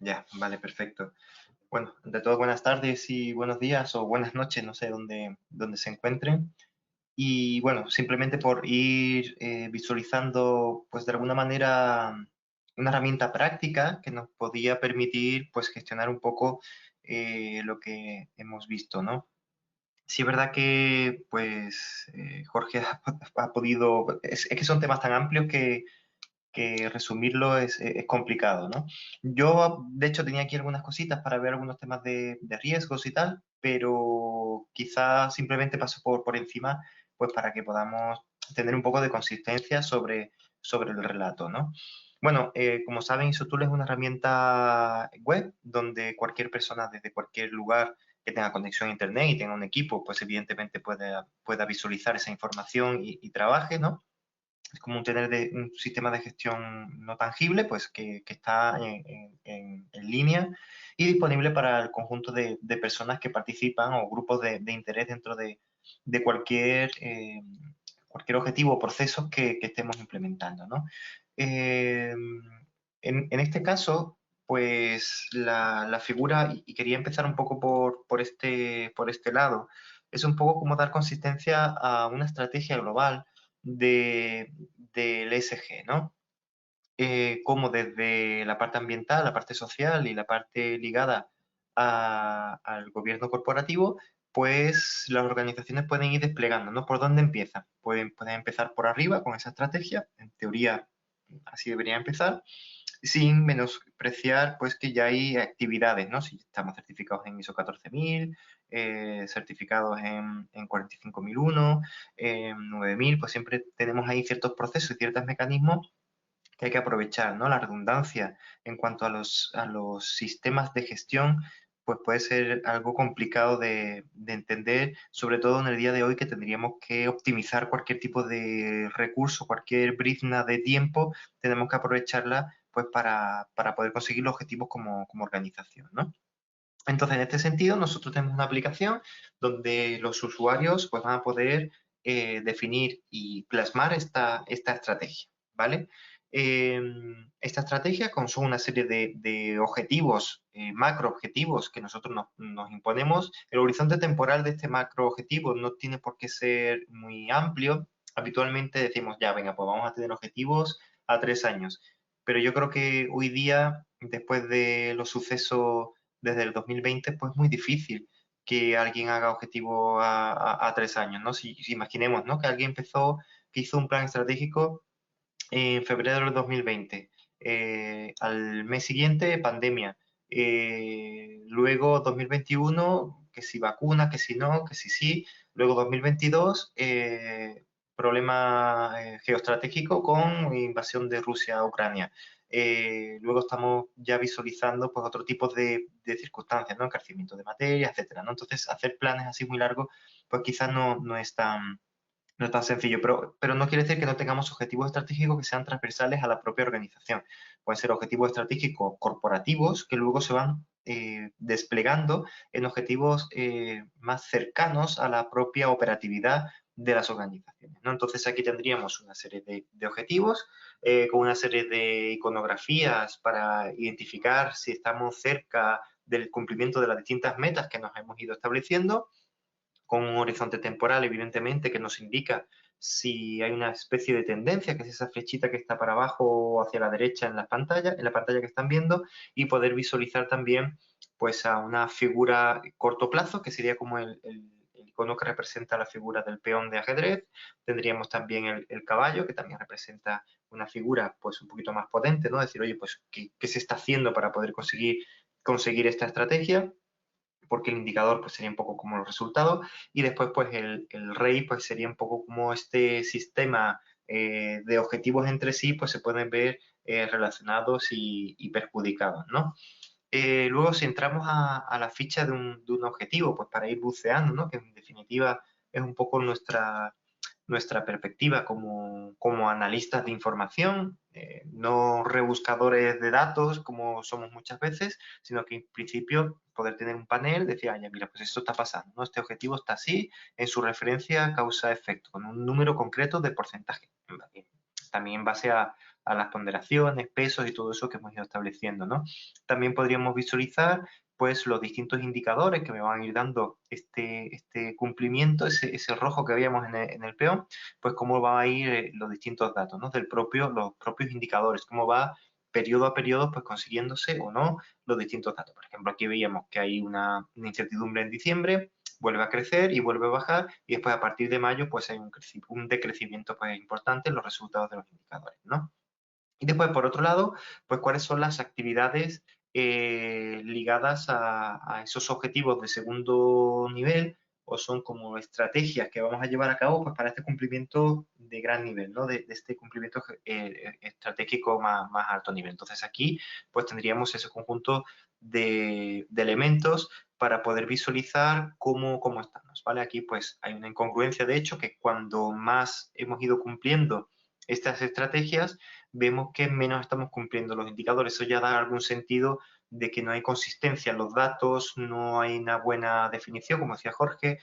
Ya, vale, perfecto. Bueno, ante todo, buenas tardes y buenos días o buenas noches, no sé dónde se encuentren. Y bueno, simplemente por ir visualizando, pues de alguna manera, una herramienta práctica que nos podía permitir, pues gestionar un poco lo que hemos visto, ¿no? Sí, es verdad que, pues, Jorge ha podido, es que son temas tan amplios que resumirlo es complicado, ¿no? Yo, de hecho, tenía aquí algunas cositas para ver algunos temas de riesgos y tal, pero quizás simplemente paso por encima, pues para que podamos tener un poco de consistencia sobre el relato, ¿no? Bueno, como saben, Isotool es una herramienta web donde cualquier persona desde cualquier lugar que tenga conexión a Internet y tenga un equipo, pues evidentemente pueda visualizar esa información y trabaje, ¿no? Es como tener un sistema de gestión no tangible, pues que está en línea y disponible para el conjunto de personas que participan o grupos de interés dentro de cualquier objetivo o proceso que estemos implementando, ¿no? Eh, en este caso, pues la figura, y quería empezar un poco por este lado, es un poco como dar consistencia a una estrategia global del ESG, ¿no? Como desde la parte ambiental, la parte social y la parte ligada al gobierno corporativo, pues las organizaciones pueden ir desplegando, ¿no? ¿Por dónde empiezan? Pueden empezar por arriba con esa estrategia, en teoría así debería empezar, sin menospreciar pues que ya hay actividades, ¿no? Si estamos certificados en ISO 14000, certificados en 45001, en 9000, pues siempre tenemos ahí ciertos procesos y ciertos mecanismos que hay que aprovechar, ¿no? La redundancia en cuanto a los sistemas de gestión, pues puede ser algo complicado de entender, sobre todo en el día de hoy que tendríamos que optimizar cualquier tipo de recurso, cualquier brizna de tiempo, tenemos que aprovecharla pues para poder conseguir los objetivos como organización, ¿no? Entonces, en este sentido, nosotros tenemos una aplicación donde los usuarios pues, van a poder definir y plasmar esta estrategia, ¿vale? Eh, Esta estrategia son una serie de objetivos, macro objetivos que nosotros nos imponemos. El horizonte temporal de este macro objetivo no tiene por qué ser muy amplio. Habitualmente decimos, ya, venga, pues vamos a tener objetivos a 3 años. Pero yo creo que hoy día, después de los sucesos desde el 2020, pues muy difícil que alguien haga objetivo a 3 años, ¿no? Si imaginemos, ¿no? Que alguien que hizo un plan estratégico en febrero del 2020, al mes siguiente, pandemia, luego 2021, que si vacuna, que si no, que si sí, luego 2022, problema geoestratégico con invasión de Rusia a Ucrania. Luego estamos ya visualizando pues, otro tipo de circunstancias, ¿no? Encarcimiento de materia, etcétera, ¿no? Entonces, hacer planes así muy largos, pues quizás no es tan sencillo, pero no quiere decir que no tengamos objetivos estratégicos que sean transversales a la propia organización. Pueden ser objetivos estratégicos corporativos que luego se van desplegando en objetivos más cercanos a la propia operatividad de las organizaciones, ¿no? Entonces aquí tendríamos una serie de objetivos con una serie de iconografías para identificar si estamos cerca del cumplimiento de las distintas metas que nos hemos ido estableciendo, con un horizonte temporal, evidentemente, que nos indica si hay una especie de tendencia, que es esa flechita que está para abajo o hacia la derecha en la pantalla que están viendo, y poder visualizar también pues a una figura corto plazo, que sería como el icono que representa la figura del peón de ajedrez. Tendríamos también el caballo, que también representa una figura pues un poquito más potente, ¿no? Decir, oye, pues, ¿qué se está haciendo para poder conseguir esta estrategia? Porque el indicador pues sería un poco como los resultados, y después pues el rey pues sería un poco como este sistema de objetivos entre sí pues se pueden ver relacionados y perjudicados, ¿no? Luego si entramos a la ficha de un objetivo, pues para ir buceando, ¿no? Que en definitiva es un poco nuestra perspectiva como analistas de información, no rebuscadores de datos como somos muchas veces, sino que en principio poder tener un panel, decir, ah, ya, mira, pues esto está pasando, ¿no? Este objetivo está así, en su referencia causa-efecto, con un número concreto de porcentaje, también en base a a las ponderaciones, pesos y todo eso que hemos ido estableciendo, ¿no? También podríamos visualizar pues los distintos indicadores que me van a ir dando este cumplimiento, ese rojo que veíamos en el peón, pues cómo van a ir los distintos datos, ¿no? Los propios indicadores, cómo va periodo a periodo pues consiguiéndose o no los distintos datos. Por ejemplo, aquí veíamos que hay una incertidumbre en diciembre, vuelve a crecer y vuelve a bajar, y después a partir de mayo pues hay un decrecimiento pues importante en los resultados de los indicadores, ¿no? Y después, por otro lado, pues cuáles son las actividades ligadas a esos objetivos de segundo nivel, o son como estrategias que vamos a llevar a cabo pues, para este cumplimiento de gran nivel, ¿no? De este cumplimiento estratégico más alto nivel. Entonces aquí pues tendríamos ese conjunto de elementos para poder visualizar cómo estamos, ¿vale? Aquí pues hay una incongruencia, de hecho, que cuando más hemos ido cumpliendo estas estrategias, vemos que menos estamos cumpliendo los indicadores. Eso ya da algún sentido de que no hay consistencia en los datos, no hay una buena definición, como decía Jorge.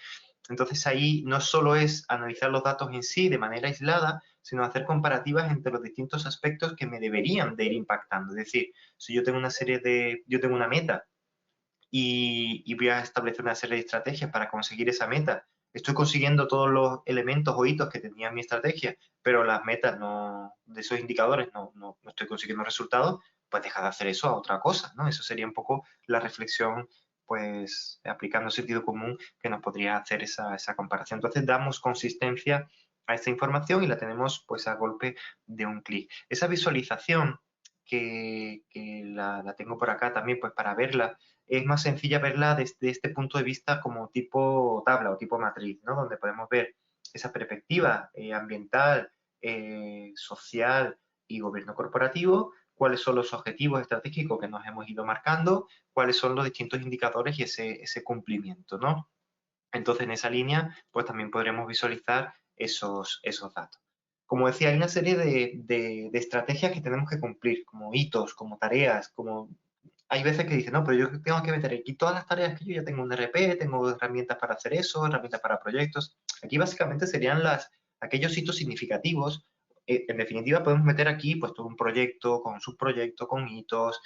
Entonces ahí no solo es analizar los datos en sí de manera aislada, sino hacer comparativas entre los distintos aspectos que me deberían de ir impactando. Es decir, si yo tengo yo tengo una meta y voy a establecer una serie de estrategias para conseguir esa meta. Estoy consiguiendo todos los elementos o hitos que tenía mi estrategia, pero las metas de esos indicadores no estoy consiguiendo resultados, pues deja de hacer eso a otra cosa, ¿no? Eso sería un poco la reflexión, pues aplicando sentido común que nos podría hacer esa comparación. Entonces damos consistencia a esta información y la tenemos pues a golpe de un clic. Esa visualización que la tengo por acá también pues para verla, es más sencilla verla desde este punto de vista como tipo tabla o tipo matriz, ¿no? Donde podemos ver esa perspectiva ambiental, social y gobierno corporativo, cuáles son los objetivos estratégicos que nos hemos ido marcando, cuáles son los distintos indicadores y ese cumplimiento, ¿no? Entonces, en esa línea, pues también podremos visualizar esos datos. Como decía, hay una serie de estrategias que tenemos que cumplir, como hitos, como tareas, como hay veces que dicen, no, pero yo tengo que meter aquí todas las tareas que yo ya tengo un RP, tengo herramientas para hacer eso, herramientas para proyectos. Aquí básicamente serían aquellos hitos significativos. En definitiva, podemos meter aquí pues todo un proyecto, con subproyectos, con hitos,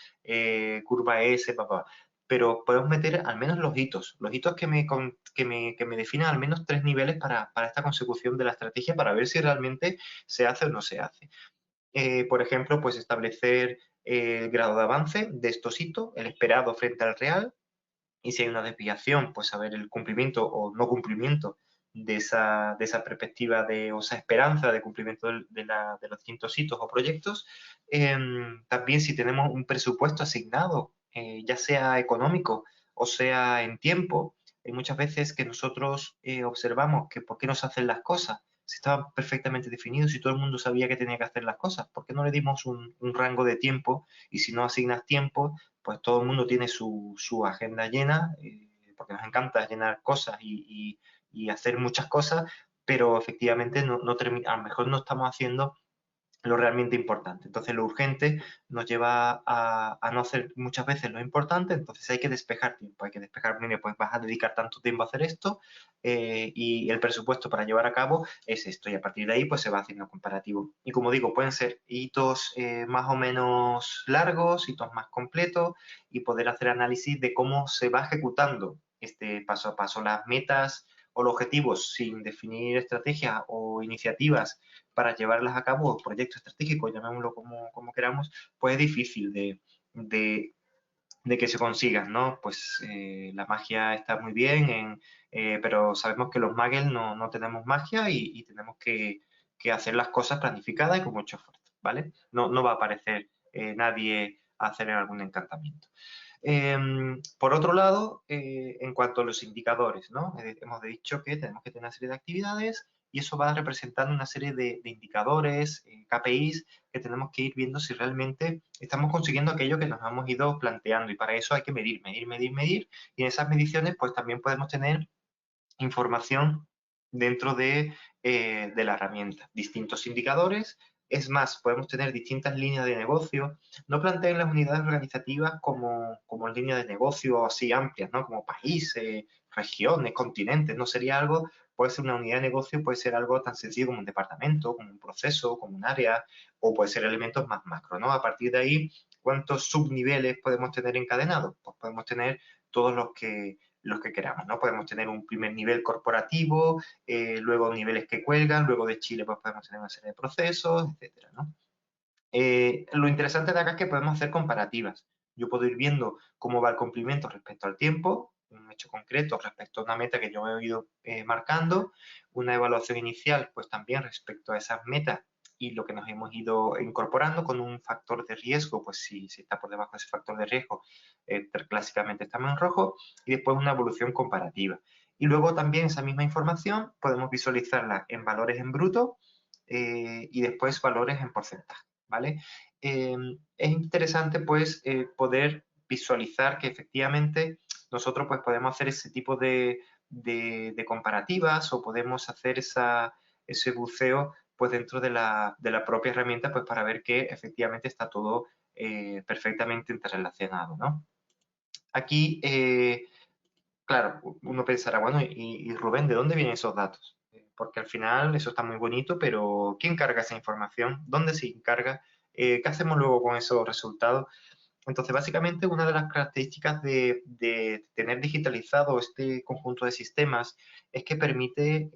curva S, papá. Pero podemos meter al menos los hitos que me definan al menos 3 niveles para esta consecución de la estrategia para ver si realmente se hace o no se hace. Por ejemplo, pues establecer el grado de avance de estos hitos, el esperado frente al real, y si hay una desviación, pues saber el cumplimiento o no cumplimiento de esa perspectiva o esa esperanza de cumplimiento de los distintos hitos o proyectos. También si tenemos un presupuesto asignado, ya sea económico o sea en tiempo, hay muchas veces que nosotros observamos que por qué no se hacen las cosas, si estaba perfectamente definido, si todo el mundo sabía que tenía que hacer las cosas, ¿por qué no le dimos un rango de tiempo? Y si no asignas tiempo, pues todo el mundo tiene su agenda llena, porque nos encanta llenar cosas y hacer muchas cosas, pero efectivamente a lo mejor no estamos haciendo lo realmente importante. Entonces lo urgente nos lleva a no hacer muchas veces lo importante, entonces hay que despejar tiempo, hay que despejar, mire, pues vas a dedicar tanto tiempo a hacer esto y el presupuesto para llevar a cabo es esto, y a partir de ahí pues se va haciendo comparativo. Y como digo, pueden ser hitos más o menos largos, hitos más completos, y poder hacer análisis de cómo se va ejecutando este paso a paso, las metas o los objetivos sin definir estrategias o iniciativas para llevarlas a cabo, proyectos estratégicos, llamémoslo como queramos, pues es difícil de que se consigan, ¿no? Pues la magia está muy bien, pero sabemos que los muggles no tenemos magia y tenemos que hacer las cosas planificadas y con mucho esfuerzo, ¿vale? No va a aparecer nadie a hacer algún encantamiento. Por otro lado, en cuanto a los indicadores, ¿no? Hemos dicho que tenemos que tener una serie de actividades y eso va representando una serie de indicadores, KPIs, que tenemos que ir viendo si realmente estamos consiguiendo aquello que nos hemos ido planteando, y para eso hay que medir, y en esas mediciones pues también podemos tener información dentro de la herramienta, distintos indicadores. Es más, podemos tener distintas líneas de negocio. No planteen las unidades organizativas como líneas de negocio así amplias, ¿no? Como países, regiones, continentes. No sería algo puede ser una unidad de negocio, puede ser algo tan sencillo como un departamento, como un proceso, como un área, o puede ser elementos más macro, ¿no? A partir de ahí, ¿cuántos subniveles podemos tener encadenados? Pues podemos tener todos los que queramos, ¿no? Podemos tener un primer nivel corporativo, luego niveles que cuelgan, luego de Chile pues podemos tener una serie de procesos, etcétera, ¿no? Lo interesante de acá es que podemos hacer comparativas. Yo puedo ir viendo cómo va el cumplimiento respecto al tiempo, un hecho concreto respecto a una meta que yo me he ido marcando, una evaluación inicial, pues también respecto a esas metas y lo que nos hemos ido incorporando con un factor de riesgo, pues si está por debajo de ese factor de riesgo, clásicamente estamos en rojo, y después una evolución comparativa. Y luego también esa misma información podemos visualizarla en valores en bruto y después valores en porcentaje. ¿Vale? Es interesante pues poder visualizar que efectivamente nosotros pues podemos hacer ese tipo de comparativas o podemos hacer ese buceo pues dentro de la propia herramienta pues para ver que efectivamente está todo perfectamente interrelacionado, ¿no? Aquí, claro, uno pensará, bueno, y Rubén, ¿de dónde vienen esos datos? Porque al final eso está muy bonito, pero ¿quién carga esa información? ¿Dónde se encarga? ¿Qué hacemos luego con esos resultados? Entonces, básicamente, una de las características de tener digitalizado este conjunto de sistemas es que permite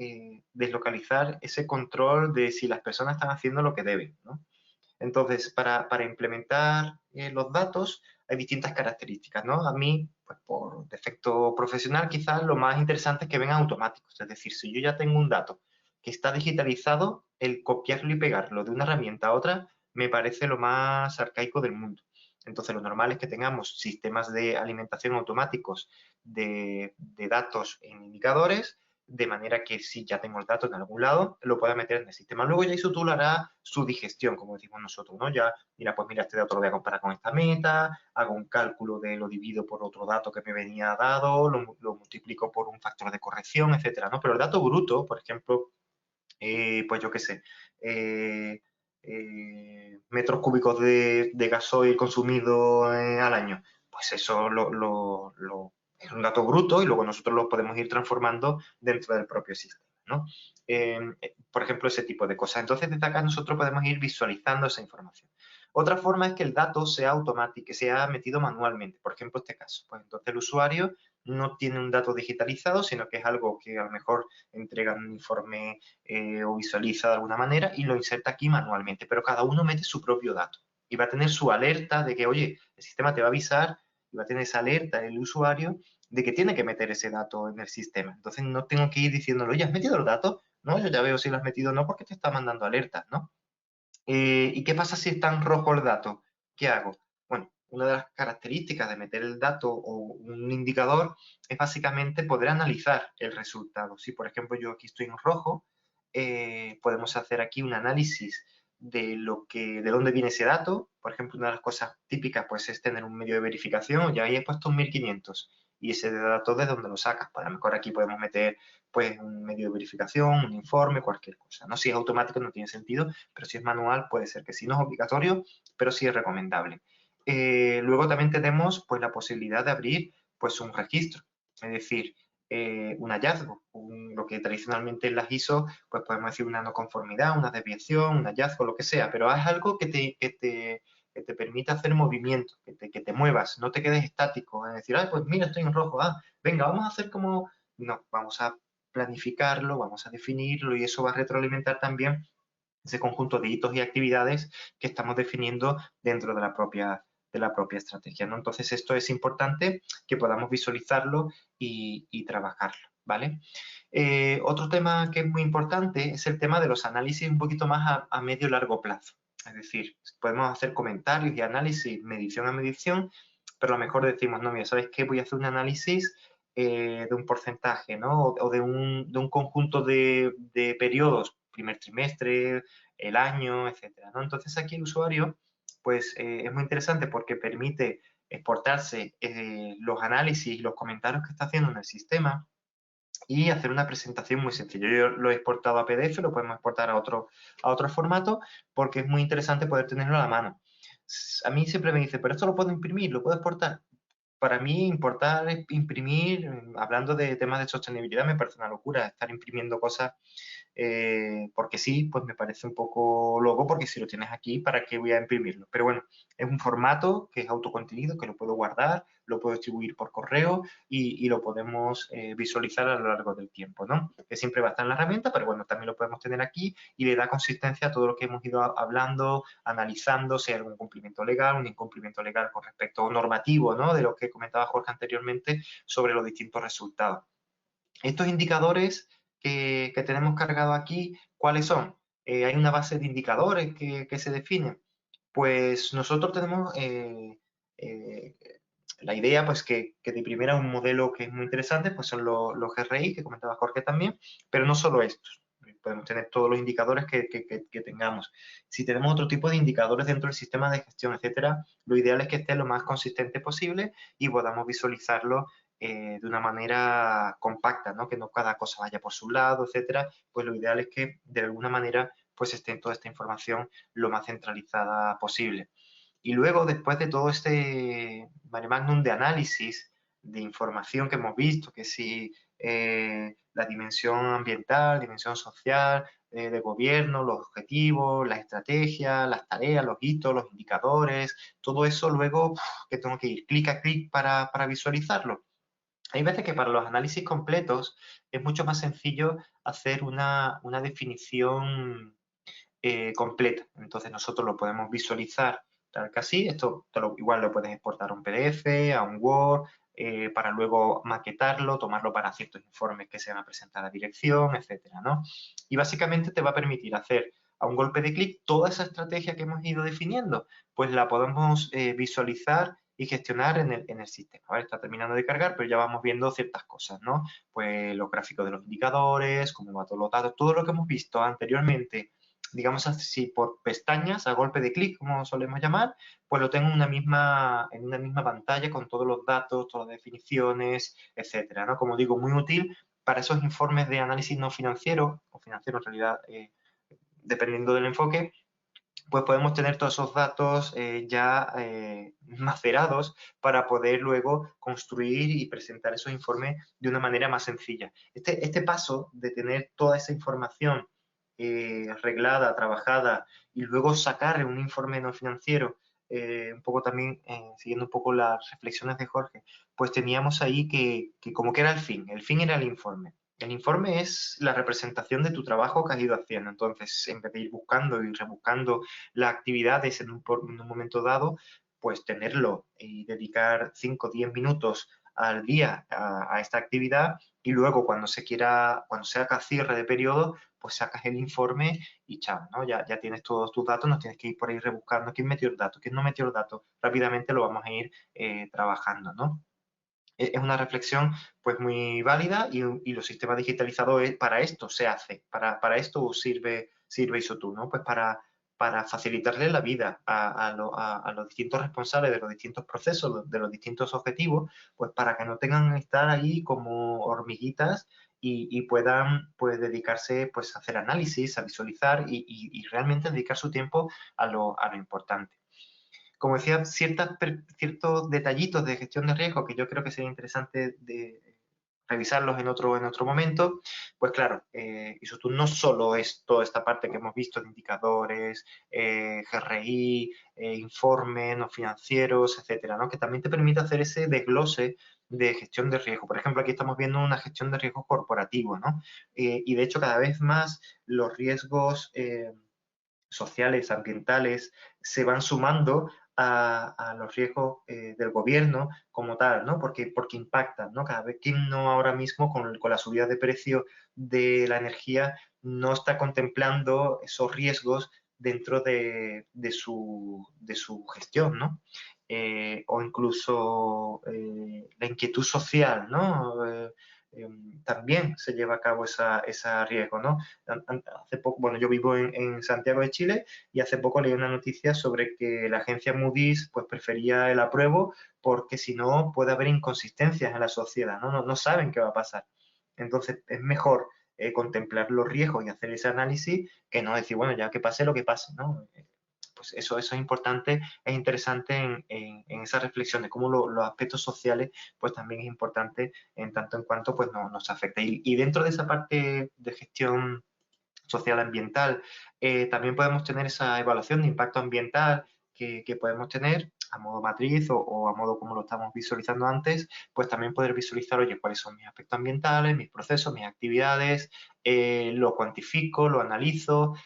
deslocalizar ese control de si las personas están haciendo lo que deben, ¿no? Entonces, para implementar los datos hay distintas características, ¿no? A mí, pues por defecto profesional, quizás lo más interesante es que vengan automáticos. Es decir, si yo ya tengo un dato que está digitalizado, el copiarlo y pegarlo de una herramienta a otra me parece lo más arcaico del mundo. Entonces, lo normal es que tengamos sistemas de alimentación automáticos de datos en indicadores, de manera que si ya tengo el dato en algún lado, lo pueda meter en el sistema. Luego ya eso tú lo hará su digestión, como decimos nosotros, ¿no? Ya, mira, pues mira, este dato lo voy a comparar con esta meta, hago un cálculo de lo divido por otro dato que me venía dado, lo multiplico por un factor de corrección, etcétera, ¿no? Pero el dato bruto, por ejemplo, pues yo qué sé, metros cúbicos de gasoil consumido al año, pues eso es un dato bruto y luego nosotros lo podemos ir transformando dentro del propio sistema, ¿no? Por ejemplo, ese tipo de cosas. Entonces, desde acá nosotros podemos ir visualizando esa información. Otra forma es que el dato sea automático, que sea metido manualmente. Por ejemplo, este caso. Pues entonces el usuario no tiene un dato digitalizado, sino que es algo que a lo mejor entrega un informe o visualiza de alguna manera y lo inserta aquí manualmente. Pero cada uno mete su propio dato y va a tener su alerta de que, oye, el sistema te va a avisar y va a tener esa alerta el usuario de que tiene que meter ese dato en el sistema. Entonces no tengo que ir diciéndole, oye, ¿has metido los datos? No, yo ya veo si lo has metido o no porque te está mandando alertas, ¿no? ¿Y qué pasa si está en rojo el dato? ¿Qué hago? Bueno, una de las características de meter el dato o un indicador es básicamente poder analizar el resultado. Si, por ejemplo, yo aquí estoy en rojo, podemos hacer aquí un análisis de dónde viene ese dato. Por ejemplo, una de las cosas típicas pues, es tener un medio de verificación. Ya ahí he puesto un 1500 y ese dato de dónde lo sacas. Pues a lo mejor aquí podemos meter pues, un medio de verificación, un informe, cualquier cosa. ¿No? Si es automático no tiene sentido, pero si es manual puede ser que sí. No es obligatorio, pero sí es recomendable. Luego también tenemos pues, la posibilidad de abrir pues, un registro. Es decir, un hallazgo, lo que tradicionalmente en las ISO, pues podemos decir una no conformidad, una desviación, un hallazgo, lo que sea, pero es algo que te permita hacer movimiento, que te muevas, no te quedes estático, es decir, pues mira, estoy en rojo, venga, vamos a hacer como, no, vamos a planificarlo, vamos a definirlo y eso va a retroalimentar también ese conjunto de hitos y actividades que estamos definiendo dentro de la propia estrategia, ¿no? Entonces, esto es importante que podamos visualizarlo y trabajarlo, ¿vale? Otro tema que es muy importante es el tema de los análisis un poquito más a medio y largo plazo. Es decir, podemos hacer comentarios y análisis medición a medición, pero a lo mejor decimos, no, mira, ¿sabes qué? Voy a hacer un análisis de un porcentaje, ¿no? O de un conjunto de periodos, primer trimestre, el año, etcétera, ¿no? Entonces aquí el usuario, pues es muy interesante porque permite exportarse los análisis y los comentarios que está haciendo en el sistema y hacer una presentación muy sencilla. Yo lo he exportado a PDF, lo podemos exportar a otro formato porque es muy interesante poder tenerlo a la mano. A mí siempre me dice, pero esto lo puedo imprimir, lo puedo exportar. para mí importar, imprimir, hablando de temas de sostenibilidad, me parece una locura estar imprimiendo cosas porque sí, pues me parece un poco loco, porque si lo tienes aquí, ¿para qué voy a imprimirlo? Pero bueno, es un formato que es autocontenido, que lo puedo guardar, lo puedo distribuir por correo y lo podemos visualizar a lo largo del tiempo, ¿no? Que siempre va a estar en la herramienta, pero bueno, también lo podemos tener aquí y le da consistencia a todo lo que hemos ido hablando, analizando si hay algún cumplimiento legal, un incumplimiento legal con respecto normativo, ¿no? De lo que comentaba Jorge anteriormente sobre los distintos resultados. Estos indicadores que tenemos cargados aquí, ¿cuáles son? Hay una base de indicadores que se definen. Pues nosotros tenemos eh, la idea, pues que de primera un modelo que es muy interesante, pues son los GRI, que comentaba Jorge también, pero no solo estos. Podemos tener todos los indicadores que tengamos. Si tenemos otro tipo de indicadores dentro del sistema de gestión, etcétera, lo ideal es que esté lo más consistente posible y podamos visualizarlo de una manera compacta, ¿no? Que no cada cosa vaya por su lado, etcétera. Pues lo ideal es que de alguna manera pues esté toda esta información lo más centralizada posible. Y luego, después de todo este mare magnum de análisis, de información que hemos visto, que si la dimensión ambiental, dimensión social, de gobierno, los objetivos, las estrategias, las tareas, los hitos, los indicadores, todo eso luego que tengo que ir clic a clic para visualizarlo. Hay veces que para los análisis completos es mucho más sencillo hacer una definición completa. Entonces nosotros lo podemos visualizar tal que así. Esto igual lo puedes exportar a un PDF, a un Word, para luego maquetarlo, tomarlo para ciertos informes que se van a presentar a dirección, etcétera, ¿no? Y básicamente te va a permitir hacer a un golpe de clic toda esa estrategia que hemos ido definiendo, pues la podemos visualizar y gestionar en el sistema. ¿Vale? Está terminando de cargar, pero ya vamos viendo ciertas cosas, ¿no? Pues los gráficos de los indicadores, cómo va todos los datos, todo lo que hemos visto anteriormente, digamos así, por pestañas, a golpe de clic, como solemos llamar, pues lo tengo en una misma pantalla con todos los datos, todas las definiciones, etcétera, ¿no? Como digo, muy útil para esos informes de análisis no financiero, o financiero en realidad, dependiendo del enfoque, pues podemos tener todos esos datos ya macerados para poder luego construir y presentar esos informes de una manera más sencilla. Este paso de tener toda esa información arreglada, trabajada y luego sacar un informe no financiero, un poco también siguiendo un poco las reflexiones de Jorge, pues teníamos ahí que como que era el fin era el informe. El informe es la representación de tu trabajo que has ido haciendo. Entonces, en vez de ir buscando y rebuscando las actividades en un momento dado, pues tenerlo y dedicar 5 o 10 minutos al día a esta actividad y luego cuando cuando se haga cierre de periodo, pues sacas el informe y chao, ¿no? Ya tienes todos tus datos, no tienes que ir por ahí rebuscando quién metió el dato, quién no metió el dato, rápidamente lo vamos a ir trabajando, ¿no? Es una reflexión pues muy válida y los sistemas digitalizados para esto se hace, para esto sirve ISO2, ¿no? Pues para facilitarle la vida a los distintos responsables de los distintos procesos, de los distintos objetivos, pues para que no tengan que estar ahí como hormiguitas y puedan pues dedicarse pues a hacer análisis, a visualizar y realmente dedicar su tiempo a lo importante. Como decía, ciertos detallitos de gestión de riesgo que yo creo que sería interesante de revisarlos en otro momento, pues claro, ISO2 no solo es toda esta parte que hemos visto de indicadores, GRI, informes no financieros, etcétera, ¿no? Que también te permite hacer ese desglose de gestión de riesgo. Por ejemplo, aquí estamos viendo una gestión de riesgo corporativo, ¿no? Y de hecho, cada vez más los riesgos sociales, ambientales, se van sumando a los riesgos del gobierno como tal, ¿no? Porque impactan, ¿no? Cada vez que no ahora mismo con la subida de precio de la energía no está contemplando esos riesgos dentro de su gestión, ¿no? O incluso la inquietud social, ¿no? También se lleva a cabo esa riesgo, ¿no? Hace poco, bueno, yo vivo en Santiago de Chile y hace poco leí una noticia sobre que la agencia Moody's pues prefería el apruebo porque si no puede haber inconsistencias en la sociedad, ¿no? No saben qué va a pasar. Entonces es mejor contemplar los riesgos y hacer ese análisis que no decir, bueno, ya que pase lo que pase, ¿no? pues eso es importante, es interesante en esa reflexión de cómo los aspectos sociales pues también es importante en tanto en cuanto pues nos afecta. Y dentro de esa parte de gestión social ambiental, también podemos tener esa evaluación de impacto ambiental que podemos tener a modo matriz o a modo como lo estamos visualizando antes, pues también poder visualizar, oye, cuáles son mis aspectos ambientales, mis procesos, mis actividades, lo cuantifico, lo analizo,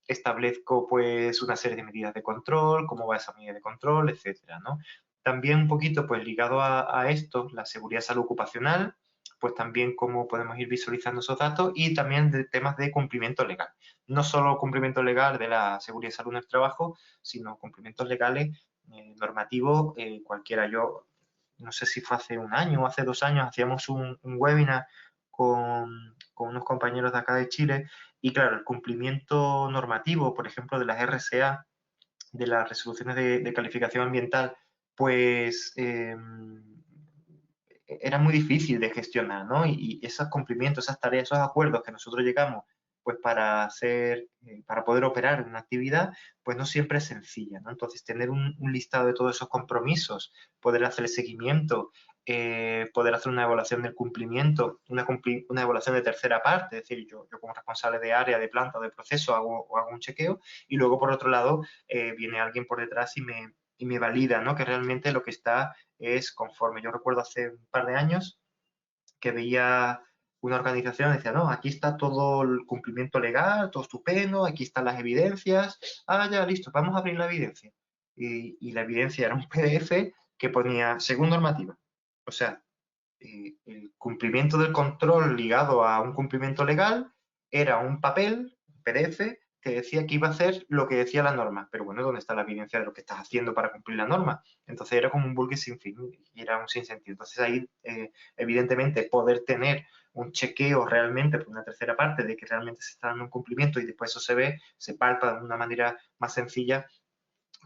establezco pues una serie de medidas de control, cómo va esa medida de control, etcétera, ¿no? También un poquito pues ligado a esto, la seguridad salud ocupacional, pues también cómo podemos ir visualizando esos datos y también de temas de cumplimiento legal. No solo cumplimiento legal de la seguridad y salud en el trabajo, sino cumplimientos legales normativos, cualquiera. Yo no sé si fue hace un año o hace 2 años, hacíamos un webinar con unos compañeros de acá de Chile y claro, el cumplimiento normativo, por ejemplo, de las RCA, de las resoluciones de calificación ambiental, pues era muy difícil de gestionar, ¿no? Y esos cumplimientos, esas tareas, esos acuerdos que nosotros llegamos pues para hacer, para poder operar en una actividad, pues no siempre es sencilla, ¿no? Entonces, tener un listado de todos esos compromisos, poder hacer el seguimiento, poder hacer una evaluación del cumplimiento, una evaluación de tercera parte, es decir, yo como responsable de área, de planta o de proceso hago un chequeo y luego, por otro lado, viene alguien por detrás y me valida, ¿no? Que realmente lo que está es conforme. Yo recuerdo hace un par de años que veía una organización y decía, no, aquí está todo el cumplimiento legal, todo estupendo, aquí están las evidencias, ya, listo, vamos a abrir la evidencia. Y la evidencia era un PDF que ponía, según normativa, o sea, el cumplimiento del control ligado a un cumplimiento legal era un papel, un PDF, que decía que iba a hacer lo que decía la norma. Pero bueno, ¿dónde está la evidencia de lo que estás haciendo para cumplir la norma? Entonces era como un bucle sin fin y era un sinsentido. Entonces ahí, evidentemente, poder tener un chequeo realmente por una tercera parte de que realmente se está dando un cumplimiento y después eso se ve, se palpa de una manera más sencilla,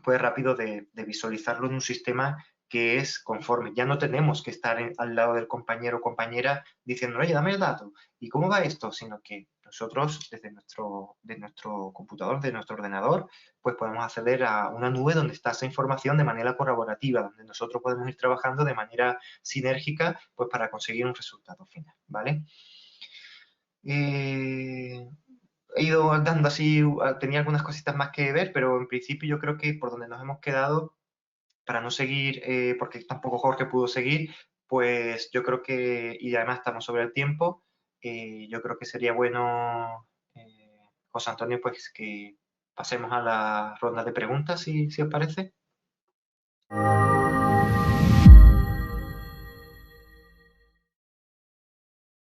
pues rápido de visualizarlo en un sistema que es conforme. Ya no tenemos que estar al lado del compañero o compañera diciendo, oye, dame el dato, ¿y cómo va esto? Sino que nosotros, desde nuestro computador, de nuestro ordenador, pues podemos acceder a una nube donde está esa información de manera colaborativa, donde nosotros podemos ir trabajando de manera sinérgica, pues para conseguir un resultado final, ¿vale? He ido dando así, tenía algunas cositas más que ver, pero en principio yo creo que por donde nos hemos quedado, para no seguir, porque tampoco Jorge pudo seguir, pues yo creo que, y además estamos sobre el tiempo, yo creo que sería bueno, José Antonio, pues que pasemos a la ronda de preguntas, si os parece.